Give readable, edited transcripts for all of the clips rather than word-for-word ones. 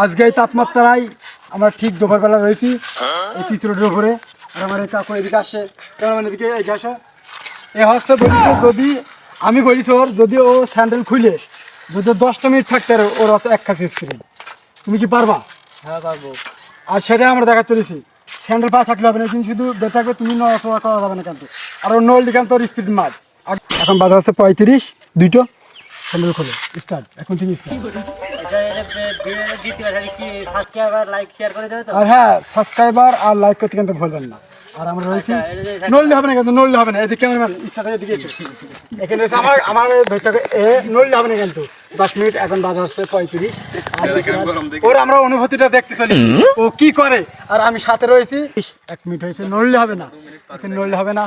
আজকে এই তাপমাত্রায় আমরা ঠিক দুপুরবেলা রয়েছি এই পিচ রোডের উপরে। আর আমার এই কাকু এদিকে আসে, ক্যামেরাম্যান এদিকে এই আসো। এ হচ্ছে বলিস যদি আমি বলিস ওর যদি ও স্যান্ডেল খুলে যদি 10টা মিনিট থাকতে আর ওর অত এক কাছে স্ক্রিন, তুমি কি পারবা? হ্যাঁ পারবো। আর সেটাই আমরা দেখা চলেছি, স্যান্ডেল পা থাকলে হবে না, কিন্তু শুধু বেঁচে থাকবে তুমি নড়াচড়া করা যাবে না কিন্তু। আর অন্য ওল্ড কান তোর স্পিড মার। এখন বাজার হচ্ছে 35, দুটো স্যান্ডেল খোলে স্টার্ট, এখন থেকে স্টার্ট। আর হ্যাঁ, সাবস্ক্রাইবার আর লাইক করতে কিন্তু ভুলবেন না। আর আমরা রয়েছি নড়লে হবে না কিন্তু, নড়লে হবে না। এদিকে ক্যামেরাম্যান স্টার্ট এদিকে এসো। এখানে রয়েছে আমার ধরতে এ নড়লে হবে না কিন্তু। 10 মিনিট, এখন বাজার হচ্ছে 35। ওর আমরা অনুভূতিটা দেখতে চলি ও কি করে। আর আমি সাথে রয়েছি। 1 মিনিট হয়েছে, নড়লে হবে না, এখন নড়লে হবে না।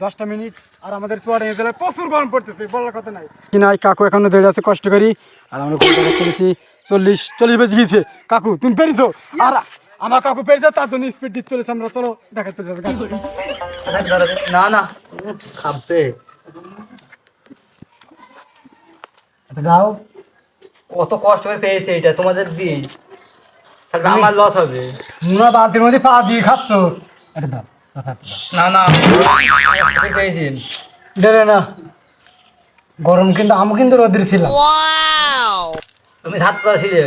10টা মিনিট। আর আমাদের চুয়াডাঙ্গা জেলায় প্রচুর গরম পড়তেছে, বলার কথা নাই কি নাই। কাকু এখনো দাঁড়িয়ে আছে কষ্ট করি। আর আমরা চলেছি 40 বেজে গিয়েছে। কাকু তুমি পেরেছো, আর আমার কাকু পেরেছে, তার জন্য স্পিড দিতে চলেছে আমরা। চলো দেখা চলে যাবে। না না খাবে দাও, কত কষ্ট করে পেয়েছে এটা তোমাদের দিয়ে, তাহলে আমার লস হবে। মুনা বালতির মধ্যে পা দিয়ে খাচ্ছ। এটা দাও, কথা না না পেয়েছি দেবে না। গরম কিন্তু আমি কিন্তু রোদ্রে ছিলাম। তুমি ছাত্র ছিলে।